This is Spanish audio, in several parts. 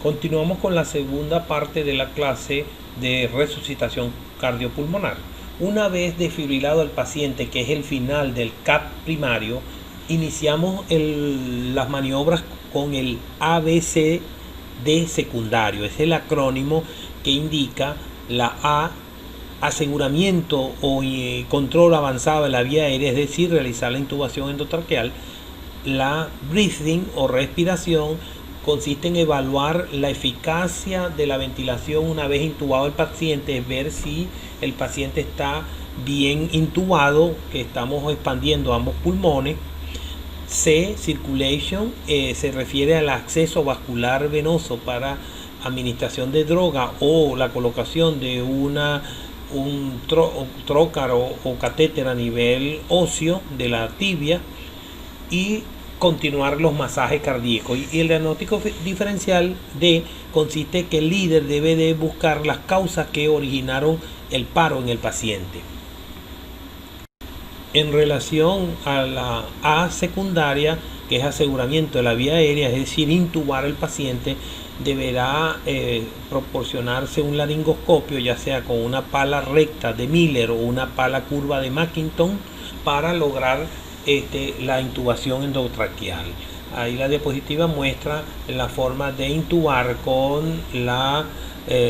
Continuamos con la segunda parte de la clase de resucitación cardiopulmonar. Una vez desfibrilado el paciente, que es el final del CAP primario, iniciamos las maniobras con el ABCD secundario. Es el acrónimo que indica la A, aseguramiento o control avanzado de la vía aérea, es decir, realizar la intubación endotraqueal. La breathing o respiración consiste en evaluar la eficacia de la ventilación una vez intubado el paciente, es ver si el paciente está bien intubado, que estamos expandiendo ambos pulmones. C, circulation, se refiere al acceso vascular venoso para administración de droga o la colocación de un trócaro o catéter a nivel óseo de la tibia, y continuar los masajes cardíacos. Y el diagnóstico diferencial D consiste en que el líder debe de buscar las causas que originaron el paro en el paciente. En relación a la A secundaria, que es aseguramiento de la vía aérea, es decir, intubar al paciente, deberá proporcionarse un laringoscopio, ya sea con una pala recta de Miller o una pala curva de Macinton, para lograr la intubación endotraqueal. Ahí la diapositiva muestra la forma de intubar con la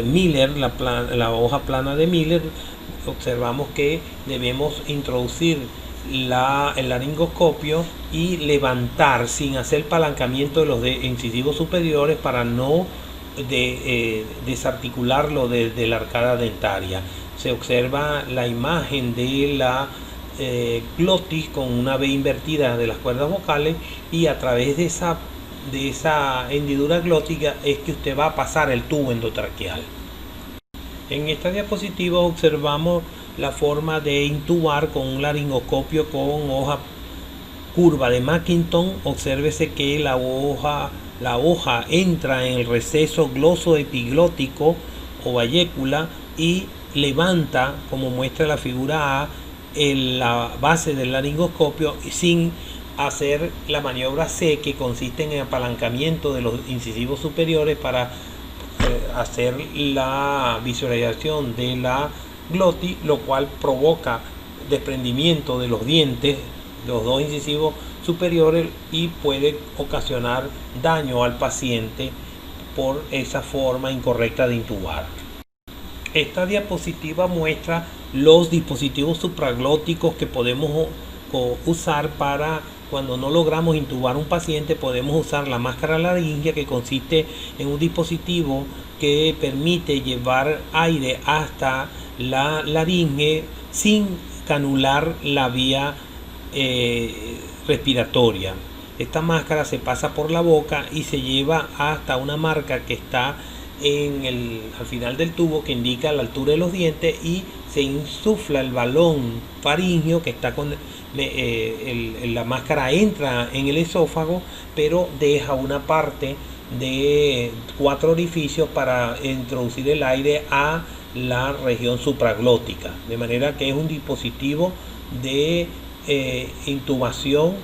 Miller, la hoja plana de Miller. Observamos que debemos introducir el laringoscopio y levantar sin hacer palancamiento de los incisivos superiores para no desarticularlo desde la arcada dentaria. Se observa la imagen de la glotis con una V invertida de las cuerdas vocales, y a través de esa hendidura glótica es que usted va a pasar el tubo endotraqueal. En esta diapositiva observamos la forma de intubar con un laringoscopio con hoja curva de Macinton. Obsérvese que la hoja entra en el receso glosoepiglótico o vallécula y levanta, como muestra la figura A, en la base del laringoscopio, sin hacer la maniobra C, que consiste en el apalancamiento de los incisivos superiores para hacer la visualización de la glotis, lo cual provoca desprendimiento de los dientes, los dos incisivos superiores, y puede ocasionar daño al paciente por esa forma incorrecta de intubar. Esta diapositiva muestra los dispositivos supraglóticos que podemos usar para cuando no logramos intubar un paciente. Podemos usar la máscara laringea, que consiste en un dispositivo que permite llevar aire hasta la laringe sin canular la vía respiratoria. Esta máscara se pasa por la boca y se lleva hasta una marca que está al final del tubo, que indica la altura de los dientes, y se insufla el balón faríngeo que está con la máscara, entra en el esófago, pero deja una parte de 4 orificios para introducir el aire a la región supraglótica, de manera que es un dispositivo de intubación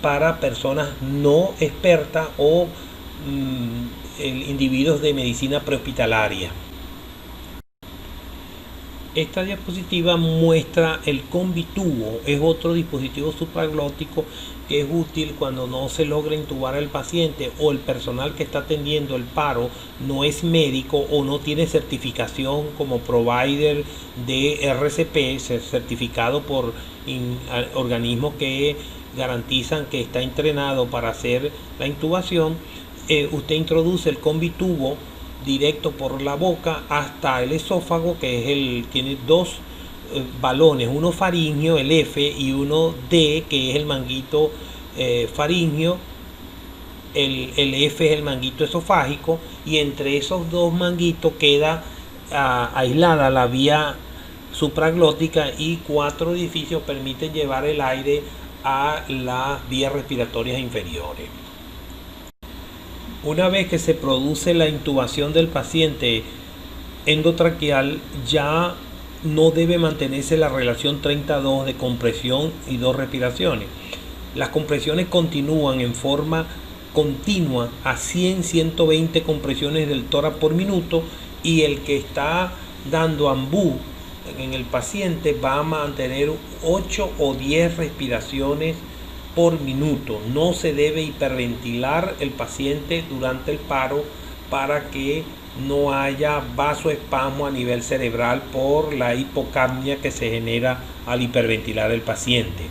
para personas no expertas o individuos de medicina prehospitalaria. Esta diapositiva muestra el combitubo. Es otro dispositivo supraglótico que es útil cuando no se logra intubar al paciente o el personal que está atendiendo el paro no es médico o no tiene certificación como provider de RCP, certificado por organismos que garantizan que está entrenado para hacer la intubación. Usted introduce el combitubo directo por la boca hasta el esófago, que tiene dos balones, uno faríngeo, el F, y uno D, que es el manguito faríngeo. El F es el manguito esofágico, y entre esos dos manguitos queda aislada la vía supraglótica, y 4 orificios permiten llevar el aire a las vías respiratorias inferiores. Una vez que se produce la intubación del paciente endotraqueal, ya no debe mantenerse la relación 30-2 de compresión y 2 respiraciones. Las compresiones continúan en forma continua a 100-120 compresiones del tórax por minuto, y el que está dando ambú en el paciente va a mantener 8 o 10 respiraciones por minuto. No se debe hiperventilar el paciente durante el paro para que no haya vasoespasmo a nivel cerebral por la hipocapnia que se genera al hiperventilar el paciente.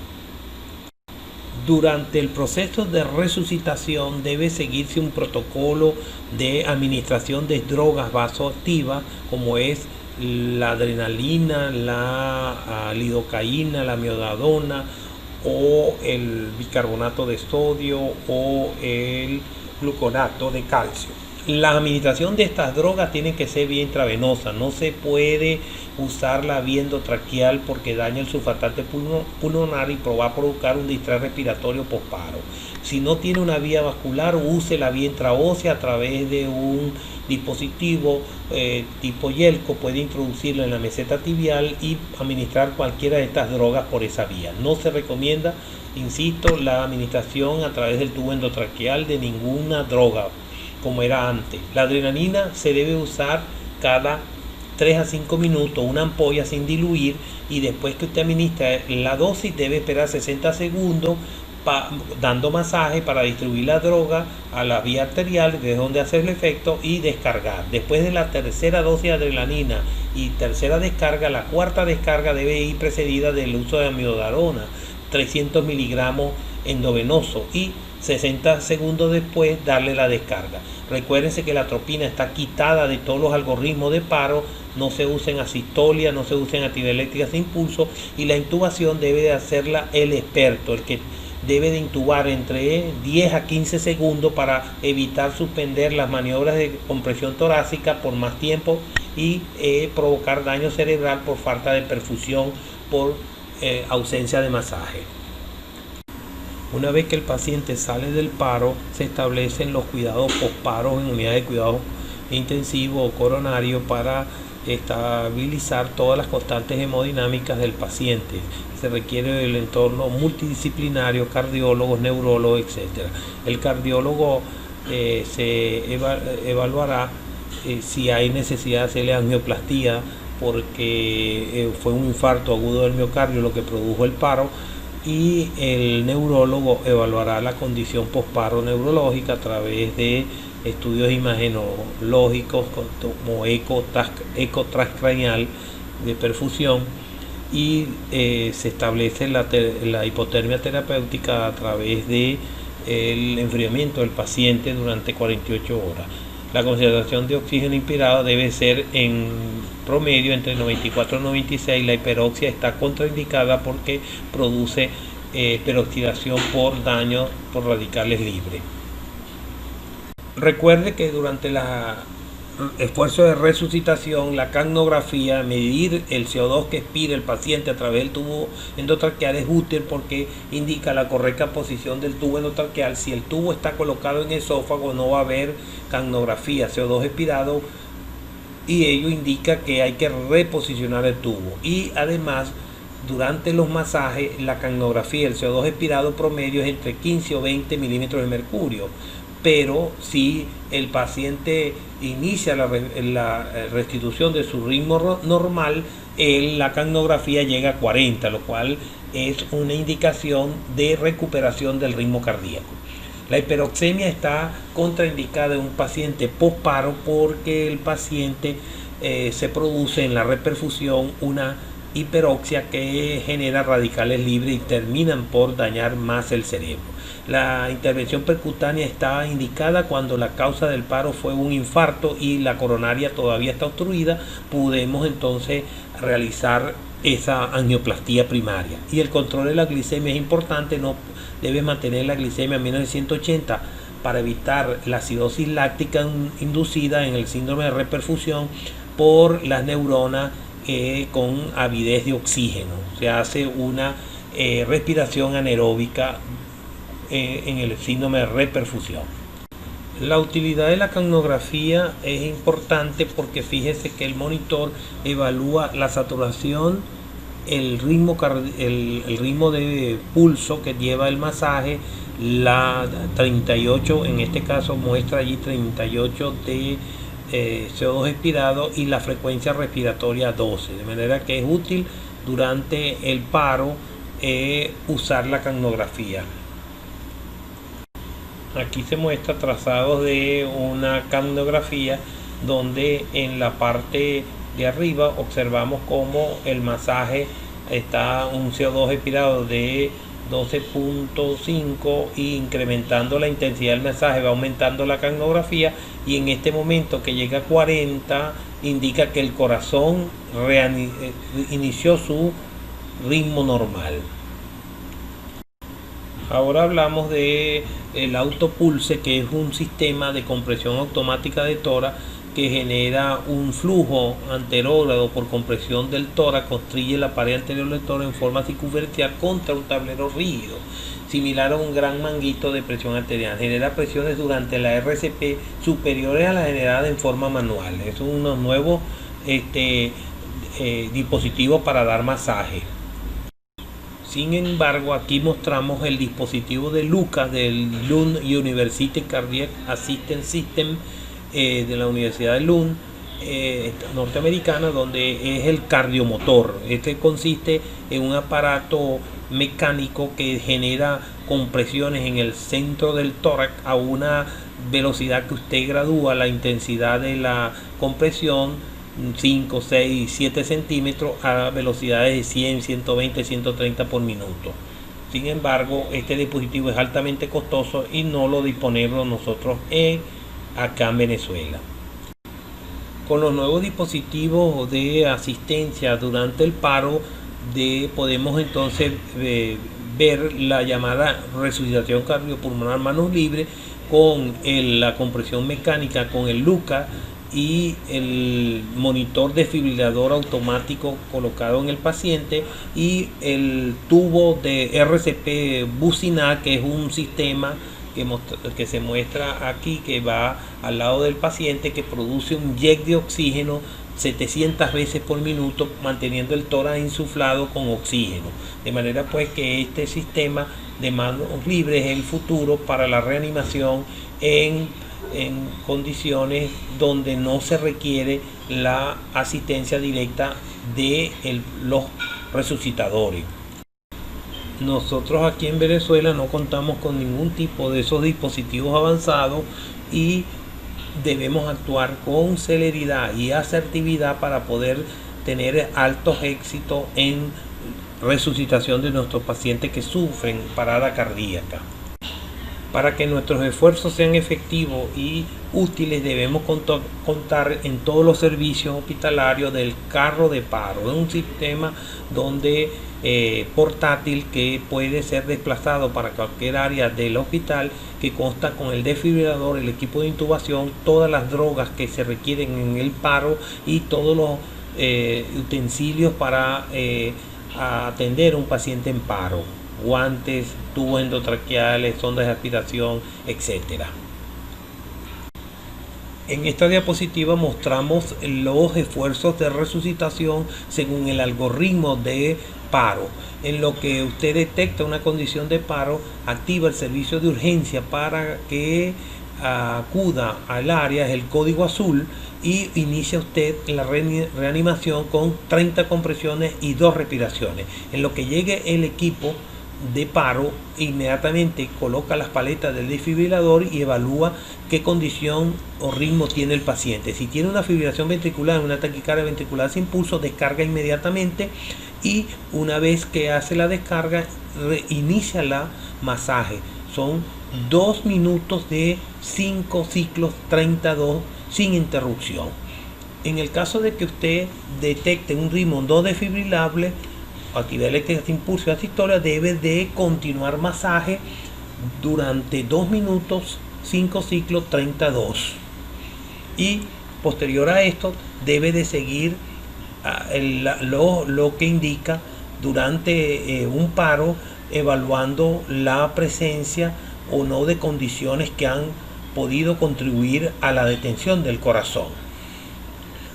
Durante el proceso de resucitación debe seguirse un protocolo de administración de drogas vasoactivas, como es la adrenalina, la lidocaína, la amiodarona, o el bicarbonato de sodio o el gluconato de calcio. La administración de estas drogas tiene que ser vía intravenosa, no se puede usar la vía endotraqueal porque daña el sulfatante pulmonar y va a provocar un distrés respiratorio postparo. Si no tiene una vía vascular, use la vía intraósea a través de un dispositivo tipo Yelco, puede introducirlo en la meseta tibial y administrar cualquiera de estas drogas por esa vía. No se recomienda, insisto, la administración a través del tubo endotraqueal de ninguna droga como era antes. La adrenalina se debe usar cada 3 a 5 minutos, una ampolla sin diluir, y después que usted administra la dosis debe esperar 60 segundos dando masaje para distribuir la droga a la vía arterial, desde donde hacer el efecto, y descargar. Después de la tercera dosis de adrenalina y tercera descarga, la cuarta descarga debe ir precedida del uso de amiodarona, 300 miligramos endovenoso, y 60 segundos después darle la descarga. Recuérdense que la atropina está quitada de todos los algoritmos de paro, no se usa en asistolia, no se usa en actividad eléctrica de impulso, y la intubación debe de hacerla el experto, el que debe de intubar entre 10 a 15 segundos para evitar suspender las maniobras de compresión torácica por más tiempo y provocar daño cerebral por falta de perfusión, por ausencia de masaje. Una vez que el paciente sale del paro, se establecen los cuidados postparos en unidades de cuidado intensivo o coronario para estabilizar todas las constantes hemodinámicas del paciente. Se requiere el entorno multidisciplinario, cardiólogos, neurólogos, etc. El cardiólogo se evaluará si hay necesidad de hacerle angioplastía porque fue un infarto agudo del miocardio lo que produjo el paro, y el neurólogo evaluará la condición postparo neurológica a través de estudios imagenológicos como eco transcranial de perfusión, y se establece la hipotermia terapéutica a través de el enfriamiento del paciente durante 48 horas. La concentración de oxígeno inspirado debe ser en promedio entre 94 y 96. La hiperoxia está contraindicada porque produce peroxidación por daño por radicales libres. Recuerde que durante el esfuerzo de resucitación, la capnografía, medir el CO2 que expira el paciente a través del tubo endotraqueal, es útil porque indica la correcta posición del tubo endotraqueal. Si el tubo está colocado en el esófago, no va a haber capnografía, CO2 expirado, y ello indica que hay que reposicionar el tubo. Y además, durante los masajes, la capnografía, el CO2 expirado promedio es entre 15 o 20 milímetros de mercurio. Pero si el paciente inicia la restitución de su ritmo normal, la capnografía llega a 40, lo cual es una indicación de recuperación del ritmo cardíaco. La hiperoxemia está contraindicada en un paciente postparo porque el paciente se produce en la reperfusión una hiperoxia que genera radicales libres y terminan por dañar más el cerebro. La intervención percutánea está indicada cuando la causa del paro fue un infarto y la coronaria todavía está obstruida. Podemos entonces realizar esa angioplastía primaria. Y el control de la glicemia es importante, no debe mantener la glicemia a menos de 180 para evitar la acidosis láctica inducida en el síndrome de reperfusión por las neuronas con avidez de oxígeno. Se hace una respiración anaeróbica en el síndrome de reperfusión. La utilidad de la capnografía es importante porque fíjese que el monitor evalúa la saturación, el ritmo de pulso que lleva el masaje, la 38, en este caso muestra allí 38 de CO2 expirado y la frecuencia respiratoria 12, de manera que es útil durante el paro usar la capnografía. Aquí se muestra trazados de una capnografía donde en la parte de arriba observamos como el masaje está un CO2 expirado de 12.5 y incrementando la intensidad del masaje va aumentando la capnografía, y en este momento que llega a 40 indica que el corazón inició su ritmo normal. Ahora hablamos de el autopulse, que es un sistema de compresión automática de tórax que genera un flujo anterógrado por compresión del tórax, construye la pared anterior del tórax en forma circunferencial contra un tablero rígido, similar a un gran manguito de presión arterial. Genera presiones durante la RCP superiores a las generadas en forma manual. Es unos nuevos dispositivos para dar masaje. Sin embargo, aquí mostramos el dispositivo de Lucas del Lund University Cardiac Assistance System de la Universidad de Lund norteamericana, donde es el cardiomotor. Este consiste en un aparato mecánico que genera compresiones en el centro del tórax a una velocidad que usted gradúa la intensidad de la compresión, 5, 6, 7 centímetros a velocidades de 100, 120, 130 por minuto. Sin embargo, este dispositivo es altamente costoso y no lo disponemos nosotros acá en Venezuela. Con los nuevos dispositivos de asistencia durante el paro podemos entonces ver la llamada resucitación cardiopulmonar manos libres con la compresión mecánica, con el LUCA y el monitor desfibrilador automático colocado en el paciente, y el tubo de RCP bucinal, que es un sistema que se muestra aquí, que va al lado del paciente, que produce un jet de oxígeno 700 veces por minuto, manteniendo el tórax insuflado con oxígeno. De manera pues que este sistema de manos libres es el futuro para la reanimación en condiciones donde no se requiere la asistencia directa de los resucitadores. Nosotros aquí en Venezuela no contamos con ningún tipo de esos dispositivos avanzados y debemos actuar con celeridad y asertividad para poder tener altos éxitos en resucitación de nuestros pacientes que sufren parada cardíaca. Para que nuestros esfuerzos sean efectivos y útiles, debemos contar en todos los servicios hospitalarios del carro de paro. Es un sistema donde portátil que puede ser desplazado para cualquier área del hospital, que consta con el desfibrilador, el equipo de intubación, todas las drogas que se requieren en el paro y todos los utensilios para atender a un paciente en paro: guantes, tubos endotraqueales, sondas de aspiración, etc. En esta diapositiva mostramos los esfuerzos de resucitación según el algoritmo de paro. En lo que usted detecta una condición de paro, activa el servicio de urgencia para que acuda al área, es el código azul, y inicia usted la reanimación con 30 compresiones y 2 respiraciones. En lo que llegue el equipo de paro, inmediatamente coloca las paletas del desfibrilador y evalúa qué condición o ritmo tiene el paciente. Si tiene una fibrilación ventricular, una taquicardia ventricular sin pulso, descarga inmediatamente, y una vez que hace la descarga, inicia la masaje. Son 2 minutos de 5 ciclos 32 sin interrupción. En el caso de que usted detecte un ritmo no desfibrilable, actividad eléctrica sin pulso y asistolia, debe de continuar masaje durante 2 minutos, 5 ciclos 32, y posterior a esto debe de seguir lo que indica durante un paro, evaluando la presencia o no de condiciones que han podido contribuir a la detención del corazón.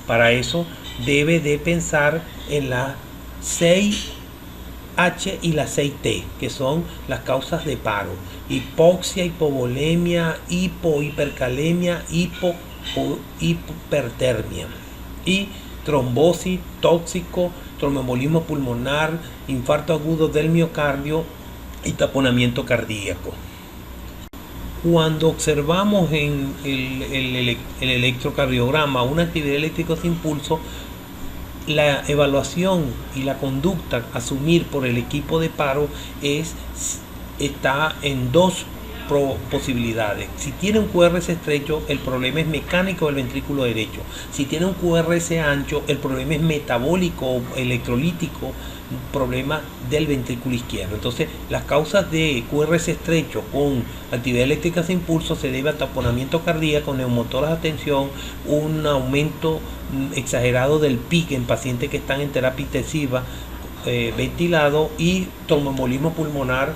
Para eso debe de pensar en las 6 H y la 6T, que son las causas de paro: hipoxia, hipovolemia, hipercalemia, hipertermia, y trombosis, tóxico, tromboembolismo pulmonar, infarto agudo del miocardio y taponamiento cardíaco. Cuando observamos en el electrocardiograma una actividad eléctrica sin pulso, la evaluación y la conducta a asumir por el equipo de paro está en dos posibilidades. Si tiene un QRS estrecho, el problema es mecánico del ventrículo derecho. Si tiene un QRS ancho, el problema es metabólico, electrolítico, problema del ventrículo izquierdo. Entonces, las causas de QRS estrecho con actividad eléctrica sin pulso se debe a taponamiento cardíaco, neumotoras de tensión, un aumento exagerado del PIC en pacientes que están en terapia intensiva, ventilado, y tromboembolismo pulmonar,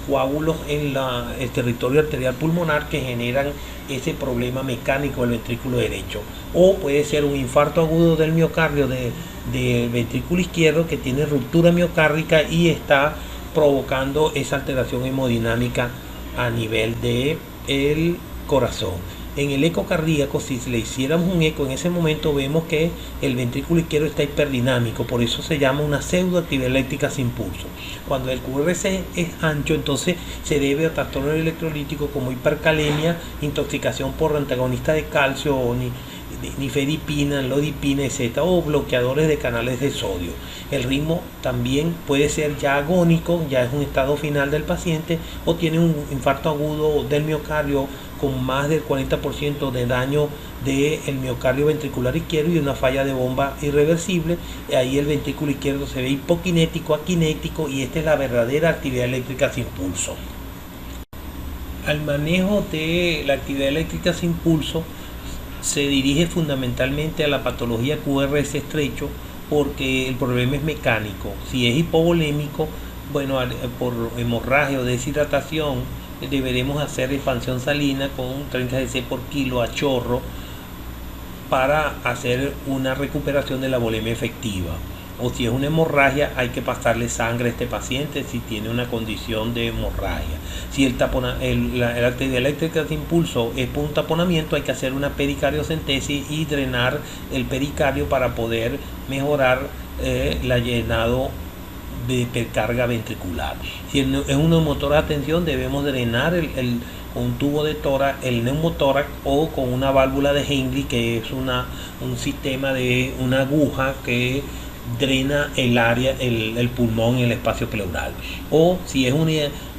coágulos en el territorio arterial pulmonar que generan ese problema mecánico del ventrículo derecho. O puede ser un infarto agudo del miocardio del ventrículo izquierdo que tiene ruptura miocárdica y está provocando esa alteración hemodinámica a nivel del corazón. En el eco cardíaco, si le hiciéramos un eco en ese momento, vemos que el ventrículo izquierdo está hiperdinámico, por eso se llama una pseudoactividad eléctrica sin pulso. Cuando el QRS es ancho, entonces se debe a trastornos electrolíticos como hipercalemia, intoxicación por antagonistas de calcio, o nifedipina, lodipina, etc., o bloqueadores de canales de sodio. El ritmo también puede ser ya agónico, ya es un estado final del paciente, o tiene un infarto agudo del miocardio con más del 40% de daño del miocardio ventricular izquierdo y una falla de bomba irreversible. Ahí el ventrículo izquierdo se ve hipokinético, akinético, y esta es la verdadera actividad eléctrica sin pulso. Al manejo de la actividad eléctrica sin pulso se dirige fundamentalmente a la patología QRS estrecho, porque el problema es mecánico. Si es hipovolémico, bueno, por hemorragia o deshidratación, deberemos hacer expansión salina con 30 cc por kilo a chorro para hacer una recuperación de la volemia efectiva. O si es una hemorragia, hay que pasarle sangre a este paciente si tiene una condición de hemorragia. Si la actividad eléctrica de impulso es por un taponamiento, hay que hacer una pericardiocentesis y drenar el pericardio para poder mejorar el llenado de hipercarga ventricular. Si es un neumotórax de tensión, debemos drenar con un tubo de tórax el neumotórax, o con una válvula de Henle, que es un sistema de una aguja que drena el área, el pulmón y el espacio pleural. O si es una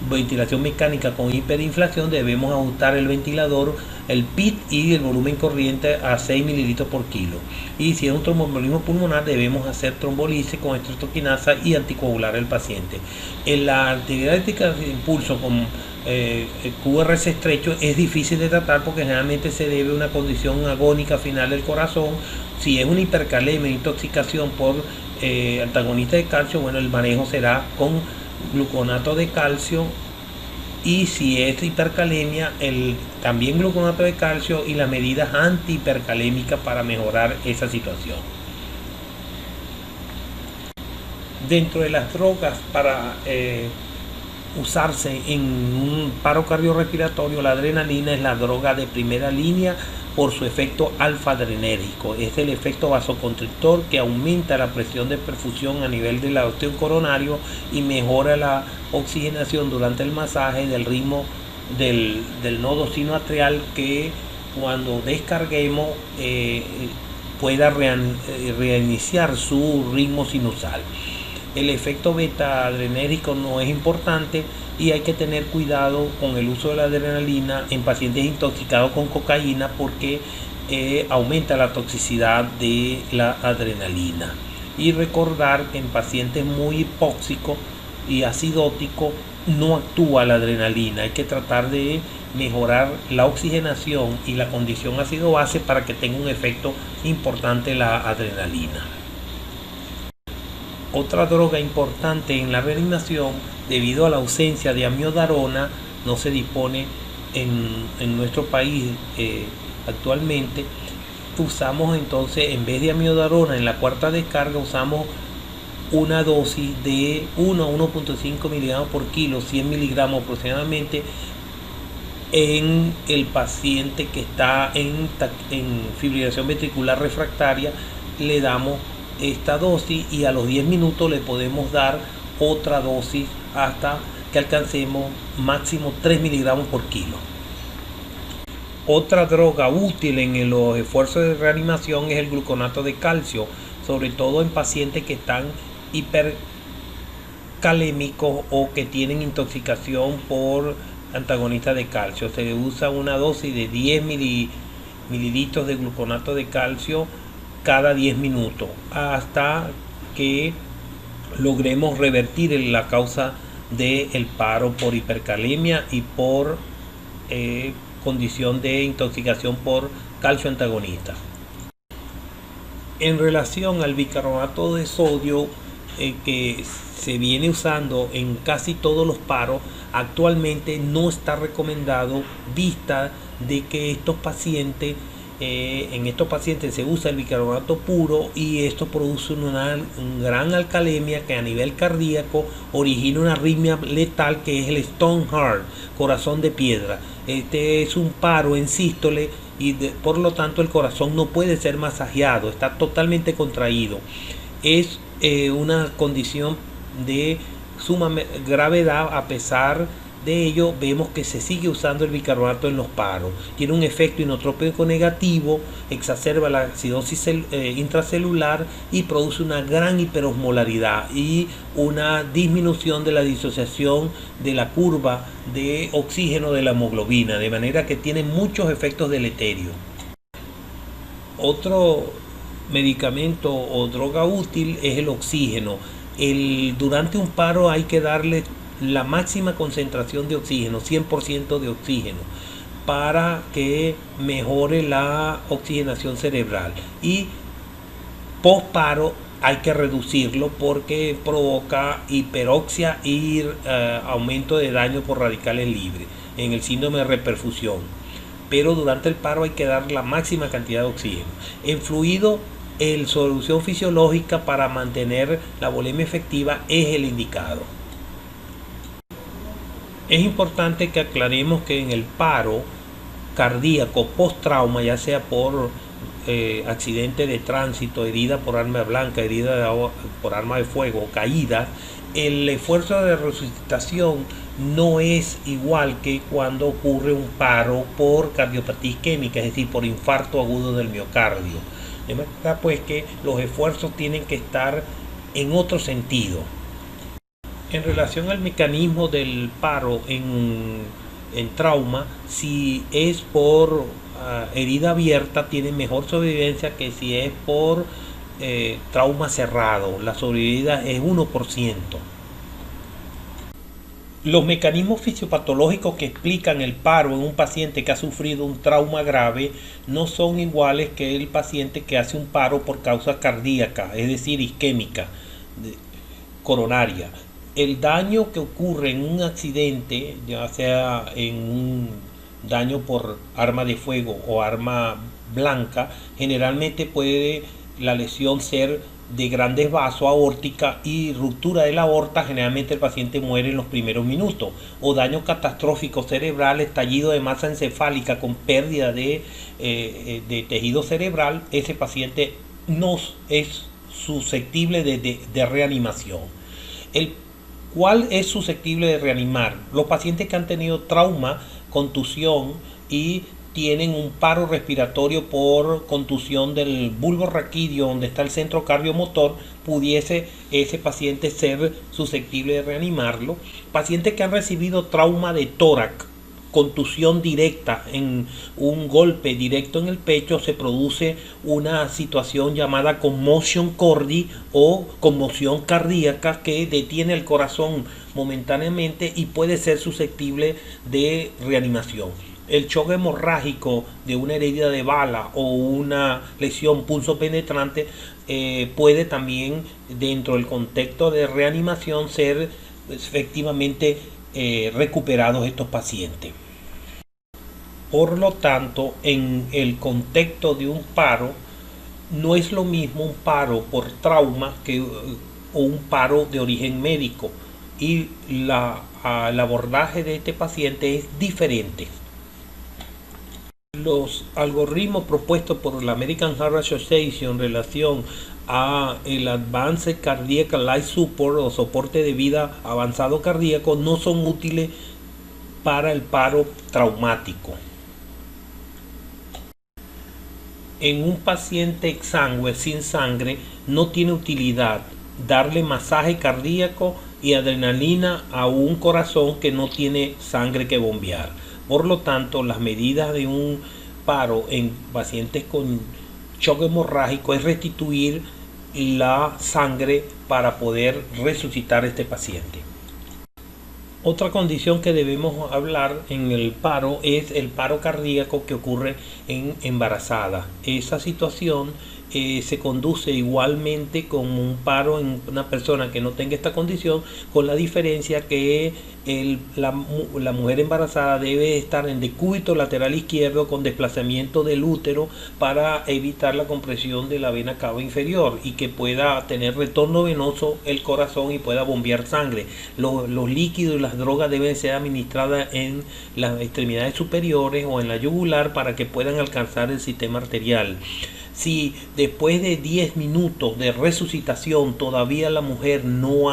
ventilación mecánica con hiperinflación, debemos ajustar el ventilador, el PIT y el volumen corriente a 6 mililitros por kilo. Y si es un tromboembolismo pulmonar, debemos hacer trombolisis con estreptoquinasa y anticoagular al paciente. En la actividad eléctrica de impulso con QRS estrecho es difícil de tratar porque generalmente se debe a una condición agónica final del corazón. Si es una hipercalemia, intoxicación por antagonista de calcio, bueno, el manejo será con gluconato de calcio, y si es hipercalemia, también gluconato de calcio y las medidas antihipercalémicas para mejorar esa situación. Dentro de las drogas para usarse en un paro cardiorrespiratorio, la adrenalina es la droga de primera línea por su efecto alfa-adrenérgico. Es el efecto vasoconstrictor que aumenta la presión de perfusión a nivel del arterio coronario y mejora la oxigenación durante el masaje del ritmo del nodo sinoatrial, que cuando descarguemos pueda reiniciar su ritmo sinusal. El efecto beta-adrenérgico no es importante y hay que tener cuidado con el uso de la adrenalina en pacientes intoxicados con cocaína, porque aumenta la toxicidad de la adrenalina. Y recordar que en pacientes muy hipóxicos y acidóticos no actúa la adrenalina. Hay que tratar de mejorar la oxigenación y la condición ácido-base para que tenga un efecto importante la adrenalina. Otra droga importante en la reanimación, debido a la ausencia de amiodarona, no se dispone en nuestro país actualmente. Usamos entonces, en vez de amiodarona en la cuarta descarga, usamos una dosis de 1 a 1.5 miligramos por kilo, 100 miligramos aproximadamente, en el paciente que está en fibrilación ventricular refractaria. Le damos esta dosis y a los 10 minutos le podemos dar otra dosis hasta que alcancemos máximo 3 miligramos por kilo. Otra droga útil en los esfuerzos de reanimación es el gluconato de calcio, sobre todo en pacientes que están hipercalémicos o que tienen intoxicación por antagonistas de calcio. Se usa una dosis de 10 mililitros de gluconato de calcio cada 10 minutos hasta que logremos revertir la causa del paro por hipercalemia y por condición de intoxicación por calcio antagonista. En relación al bicarbonato de sodio, que se viene usando en casi todos los paros, actualmente no está recomendado, vista de que en estos pacientes se usa el bicarbonato puro y esto produce una gran alcalemia que a nivel cardíaco origina una arritmia letal que es el stone heart, corazón de piedra. Este es un paro en sístole y por lo tanto el corazón no puede ser masajeado, está totalmente contraído. Es una condición de suma gravedad. A pesar de ello, vemos que se sigue usando el bicarbonato en los paros. Tiene un efecto inotrópico negativo, exacerba la acidosis intracelular y produce una gran hiperosmolaridad y una disminución de la disociación de la curva de oxígeno de la hemoglobina, de manera que tiene muchos efectos deleterios. Otro medicamento o droga útil es el oxígeno. Durante un paro hay que darle la máxima concentración de oxígeno, 100% de oxígeno, para que mejore la oxigenación cerebral. Y post paro hay que reducirlo porque provoca hiperoxia y aumento de daño por radicales libres en el síndrome de reperfusión. Pero durante el paro hay que dar la máxima cantidad de oxígeno. En fluido, la solución fisiológica para mantener la volemia efectiva es el indicado. Es importante que aclaremos que en el paro cardíaco post-trauma, ya sea por accidente de tránsito, herida por arma blanca, herida por arma de fuego o caída, el esfuerzo de resucitación no es igual que cuando ocurre un paro por cardiopatía isquémica, es decir, por infarto agudo del miocardio. De manera pues que los esfuerzos tienen que estar en otro sentido. En relación al mecanismo del paro en trauma, si es por herida abierta, tiene mejor sobrevivencia que si es por trauma cerrado. La sobrevivencia es 1%. Los mecanismos fisiopatológicos que explican el paro en un paciente que ha sufrido un trauma grave no son iguales que el paciente que hace un paro por causa cardíaca, es decir, isquémica, coronaria. El daño que ocurre en un accidente, ya sea en un daño por arma de fuego o arma blanca, generalmente puede la lesión ser de grandes vasos aórtica y ruptura de la aorta. Generalmente el paciente muere en los primeros minutos. O daño catastrófico cerebral, estallido de masa encefálica con pérdida de tejido cerebral. Ese paciente no es susceptible de reanimación. ¿Cuál es susceptible de reanimar? Los pacientes que han tenido trauma, contusión y tienen un paro respiratorio por contusión del bulbo raquídeo, donde está el centro cardiomotor, pudiese ese paciente ser susceptible de reanimarlo. Pacientes que han recibido trauma de tórax, contusión directa, en un golpe directo en el pecho, se produce una situación llamada conmotion cordi o conmoción cardíaca que detiene el corazón momentáneamente y puede ser susceptible de reanimación. El shock hemorrágico de una herida de bala o una lesión punzopenetrante puede también, dentro del contexto de reanimación, ser efectivamente recuperados estos pacientes. Por lo tanto, en el contexto de un paro, no es lo mismo un paro por trauma que o un paro de origen médico, y el abordaje de este paciente es diferente. Los algoritmos propuestos por la American Heart Association en relación a el Advanced Cardiac Life Support o soporte de vida avanzado cardíaco no son útiles para el paro traumático. En un paciente exangüe sin sangre no tiene utilidad darle masaje cardíaco y adrenalina a un corazón que no tiene sangre que bombear. Por lo tanto, las medidas de un paro en pacientes con shock hemorrágico es restituir la sangre para poder resucitar a este paciente. Otra condición que debemos hablar en el paro es el paro cardíaco que ocurre en embarazada. Esa situación se conduce igualmente como un paro en una persona que no tenga esta condición, con la diferencia que la mujer embarazada debe estar en decúbito lateral izquierdo con desplazamiento del útero para evitar la compresión de la vena cava inferior y que pueda tener retorno venoso el corazón y pueda bombear sangre. Los líquidos y las drogas deben ser administradas en las extremidades superiores o en la yugular para que puedan alcanzar el sistema arterial. Si después de 10 minutos de resucitación todavía la mujer no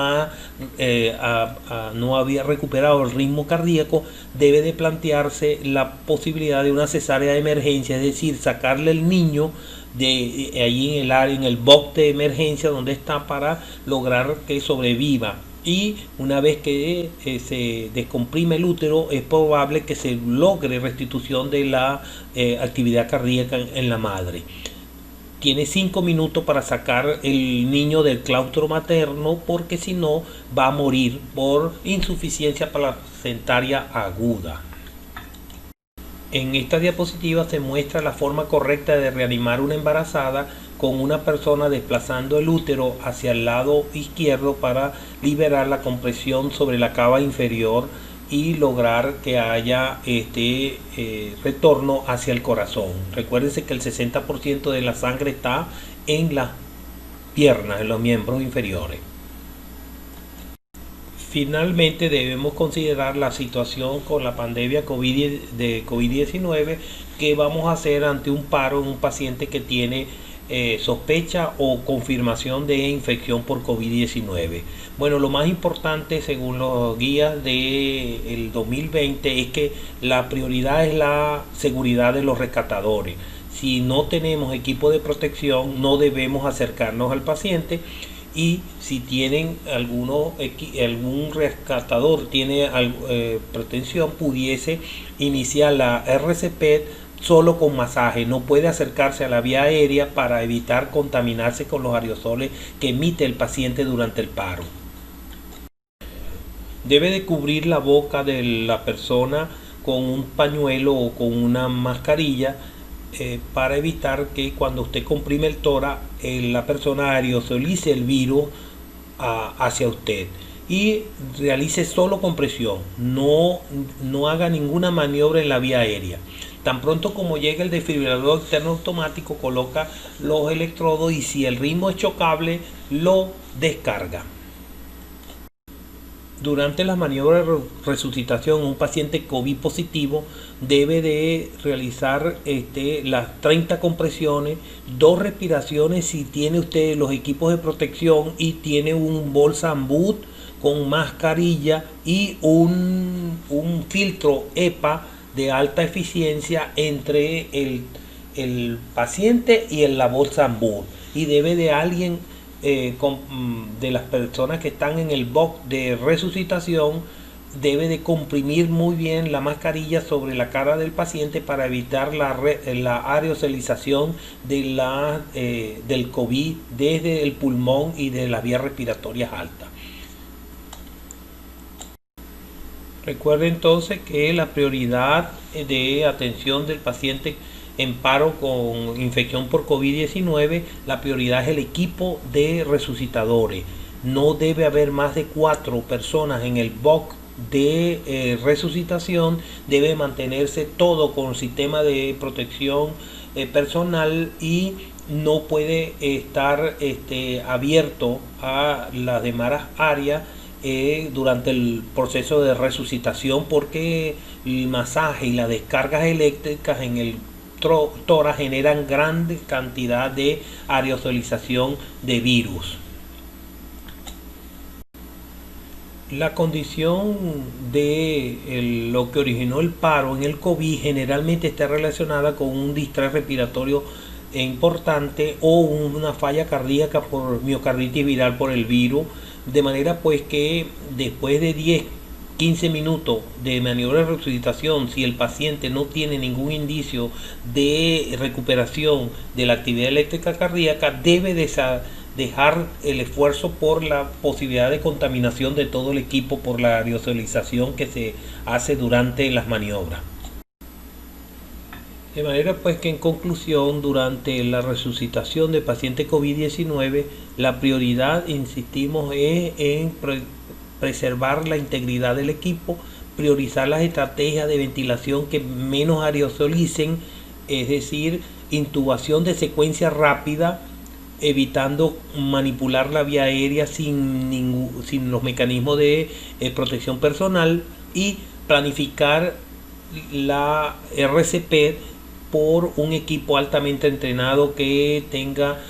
había recuperado el ritmo cardíaco, debe de plantearse la posibilidad de una cesárea de emergencia, es decir, sacarle el niño de allí en el área, en el box de emergencia donde está, para lograr que sobreviva. Y una vez que se descomprime el útero, es probable que se logre restitución de la actividad cardíaca en la madre. Tiene 5 minutos para sacar el niño del claustro materno, porque si no va a morir por insuficiencia placentaria aguda. En esta diapositiva se muestra la forma correcta de reanimar una embarazada con una persona desplazando el útero hacia el lado izquierdo para liberar la compresión sobre la cava inferior y lograr que haya retorno hacia el corazón. Recuérdense que el 60% de la sangre está en las piernas, en los miembros inferiores. Finalmente debemos considerar la situación con la pandemia de COVID-19 que vamos a hacer ante un paro en un paciente que tiene sospecha o confirmación de infección por COVID-19. Bueno, lo más importante según los guías del 2020 es que la prioridad es la seguridad de los rescatadores. Si no tenemos equipo de protección, no debemos acercarnos al paciente, y si tienen algún rescatador tiene pretensión, pudiese iniciar la RCP solo con masaje. No puede acercarse a la vía aérea para evitar contaminarse con los aerosoles que emite el paciente durante el paro. Debe de cubrir la boca de la persona con un pañuelo o con una mascarilla para evitar que cuando usted comprime el tórax la persona aerosolice el virus hacia usted, y realice solo compresión, no haga ninguna maniobra en la vía aérea. Tan pronto como llegue el desfibrilador externo automático, coloca los electrodos y si el ritmo es chocable, lo descarga. Durante las maniobras de resucitación, un paciente COVID positivo debe de realizar las 30 compresiones, 2 respiraciones si tiene usted los equipos de protección y tiene un bolsa ambut con mascarilla y un filtro EPA de alta eficiencia entre el paciente y la bolsa ambut, y debe de alguien de las personas que están en el box de resucitación debe de comprimir muy bien la mascarilla sobre la cara del paciente para evitar la aerosolización del COVID desde el pulmón y de las vías respiratorias altas. Recuerde entonces que la prioridad de atención del paciente en paro con infección por COVID-19, la prioridad es el equipo de resucitadores. No debe haber más de 4 personas en el box de resucitación. Debe mantenerse todo con sistema de protección personal, y no puede estar abierto a las demás áreas durante el proceso de resucitación, porque el masaje y las descargas eléctricas en el tórax generan gran cantidad de aerosolización de virus. La condición de lo que originó el paro en el COVID generalmente está relacionada con un distrés respiratorio importante o una falla cardíaca por miocarditis viral por el virus, de manera pues que después de 10-15 minutos de maniobra de resucitación, si el paciente no tiene ningún indicio de recuperación de la actividad eléctrica cardíaca, debe dejar el esfuerzo por la posibilidad de contaminación de todo el equipo por la aerosolización que se hace durante las maniobras. De manera pues que en conclusión, durante la resucitación de pacientes COVID-19, la prioridad, insistimos, es en preservar la integridad del equipo, priorizar las estrategias de ventilación que menos aerosolicen, es decir, intubación de secuencia rápida, evitando manipular la vía aérea sin los mecanismos de protección personal, y planificar la RCP por un equipo altamente entrenado que tenga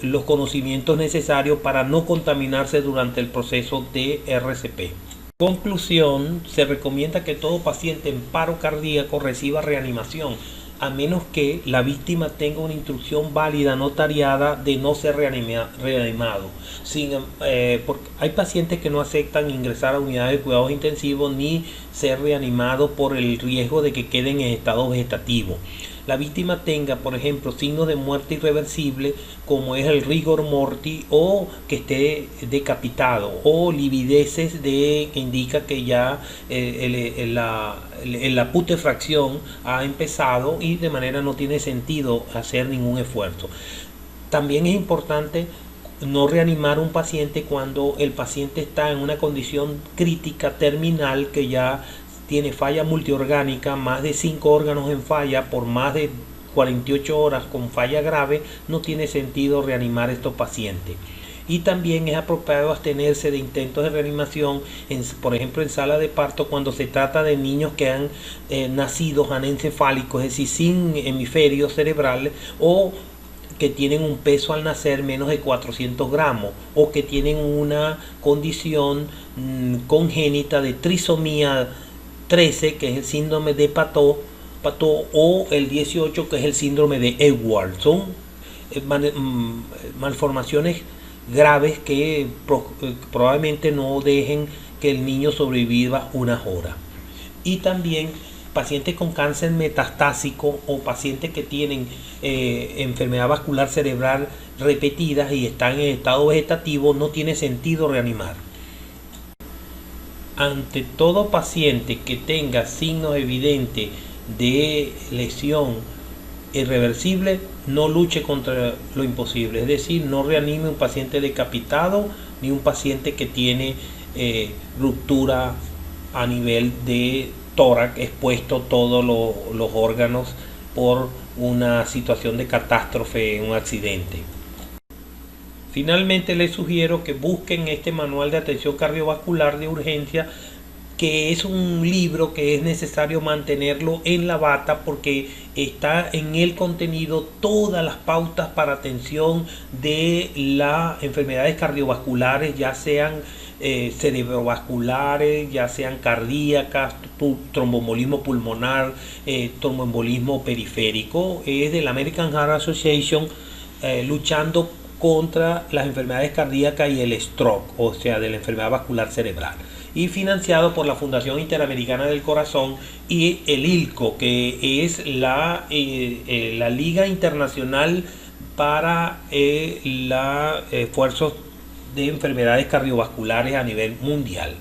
los conocimientos necesarios para no contaminarse durante el proceso de RCP. Conclusión, se recomienda que todo paciente en paro cardíaco reciba reanimación, a menos que la víctima tenga una instrucción válida notariada de no ser reanimado. Porque hay pacientes que no aceptan ingresar a unidades de cuidados intensivos ni ser reanimados por el riesgo de que queden en estado vegetativo. La víctima tenga, por ejemplo, signos de muerte irreversible, como es el rigor mortis, o que esté decapitado, o livideces que indica que ya la putrefacción ha empezado y de manera no tiene sentido hacer ningún esfuerzo. También es importante no reanimar a un paciente cuando el paciente está en una condición crítica terminal, que ya tiene falla multiorgánica, más de 5 órganos en falla por más de 48 horas con falla grave. No tiene sentido reanimar a estos pacientes. Y también es apropiado abstenerse de intentos de reanimación, por ejemplo en sala de parto, cuando se trata de niños que han nacido anencefálicos, es decir, sin hemisferios cerebrales, o que tienen un peso al nacer menos de 400 gramos, o que tienen una condición congénita de trisomía 13, que es el síndrome de Patot, o el 18, que es el síndrome de Edwards. Son malformaciones graves que probablemente no dejen que el niño sobreviva unas horas. Y también pacientes con cáncer metastásico o pacientes que tienen enfermedad vascular cerebral repetidas y están en estado vegetativo, no tiene sentido reanimar. Ante todo paciente que tenga signos evidentes de lesión irreversible, no luche contra lo imposible, es decir, no reanime un paciente decapitado ni un paciente que tiene ruptura a nivel de tórax, expuesto todos los órganos por una situación de catástrofe, un accidente. Finalmente les sugiero que busquen este manual de atención cardiovascular de urgencia, que es un libro que es necesario mantenerlo en la bata, porque está en el contenido todas las pautas para atención de las enfermedades cardiovasculares, ya sean cerebrovasculares, ya sean cardíacas, tromboembolismo pulmonar, tromboembolismo periférico. Es de la American Heart Association, luchando contra las enfermedades cardíacas y el stroke, o sea, de la enfermedad vascular cerebral, y financiado por la Fundación Interamericana del Corazón y el ILCO, que es la Liga Internacional para los esfuerzos de enfermedades cardiovasculares a nivel mundial.